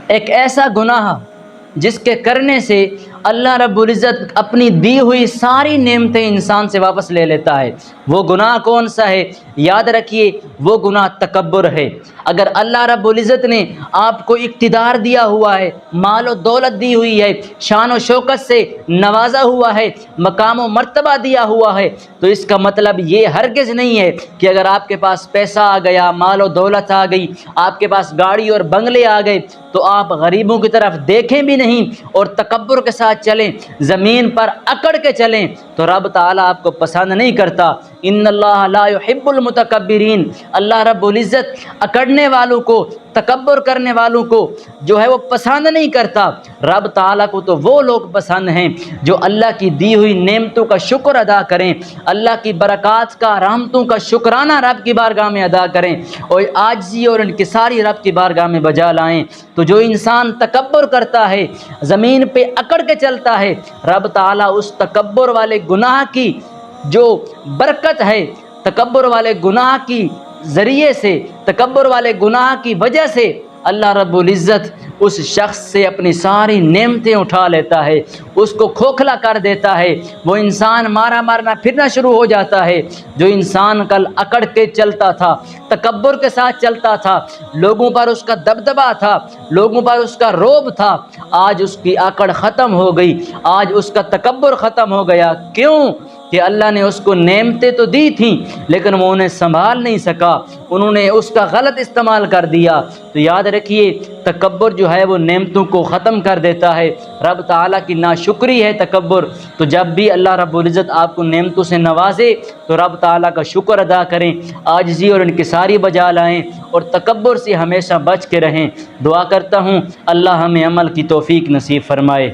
ایک ایسا گناہ جس کے کرنے سے اللہ رب العزت اپنی دی ہوئی ساری نعمتیں انسان سے واپس لے لیتا ہے، وہ گناہ کون سا ہے؟ یاد رکھیے، وہ گناہ تکبر ہے۔ اگر اللہ رب العزت نے آپ کو اقتدار دیا ہوا ہے، مال و دولت دی ہوئی ہے، شان و شوکت سے نوازا ہوا ہے، مقام و مرتبہ دیا ہوا ہے، تو اس کا مطلب یہ ہرگز نہیں ہے کہ اگر آپ کے پاس پیسہ آ گیا، مال و دولت آ گئی، آپ کے پاس گاڑی اور بنگلے آ گئے، تو آپ غریبوں کی طرف دیکھیں بھی نہیں اور تکبر کے ساتھ چلیں، زمین پر اکڑ کے چلیں، تو رب تعالیٰ آپ کو پسند نہیں کرتا۔ ان اللہ لا يحب المتکبرین، اللہ رب العزت اکڑنے والوں کو، تکبر کرنے والوں کو جو ہے وہ پسند نہیں کرتا۔ رب تعالیٰ کو تو وہ لوگ پسند ہیں جو اللہ کی دی ہوئی نعمتوں کا شکر ادا کریں، اللہ کی برکات کا، رحمتوں کا شکرانہ رب کی بارگاہ میں ادا کریں اور عاجزی اور انکساری رب کی بارگاہ میں بجا لائیں۔ تو جو انسان تکبر کرتا ہے، زمین پہ اکڑ کے چلتا ہے، رب تعالیٰ اس تکبر والے گناہ کی جو برکت ہے، تکبر والے گناہ کی ذریعے سے، تکبر والے گناہ کی وجہ سے اللہ رب العزت اس شخص سے اپنی ساری نعمتیں اٹھا لیتا ہے، اس کو کھوکھلا کر دیتا ہے، وہ انسان مارا مارنا پھرنا شروع ہو جاتا ہے۔ جو انسان کل اکڑ کے چلتا تھا، تکبر کے ساتھ چلتا تھا، لوگوں پر اس کا دبدبہ تھا، لوگوں پر اس کا رعب تھا، آج اس کی اکڑ ختم ہو گئی، آج اس کا تکبر ختم ہو گیا۔ کیوں؟ کہ اللہ نے اس کو نعمتیں تو دی تھیں لیکن وہ انہیں سنبھال نہیں سکا، انہوں نے اس کا غلط استعمال کر دیا۔ تو یاد رکھیے، تکبر جو ہے وہ نعمتوں کو ختم کر دیتا ہے، رب تعالیٰ کی ناشکری ہے تکبر۔ تو جب بھی اللہ رب العزت آپ کو نعمتوں سے نوازے تو رب تعالیٰ کا شکر ادا کریں، عاجزی اور انکساری بجا لائیں اور تکبر سے ہمیشہ بچ کے رہیں۔ دعا کرتا ہوں اللہ ہمیں عمل کی توفیق نصیب فرمائے۔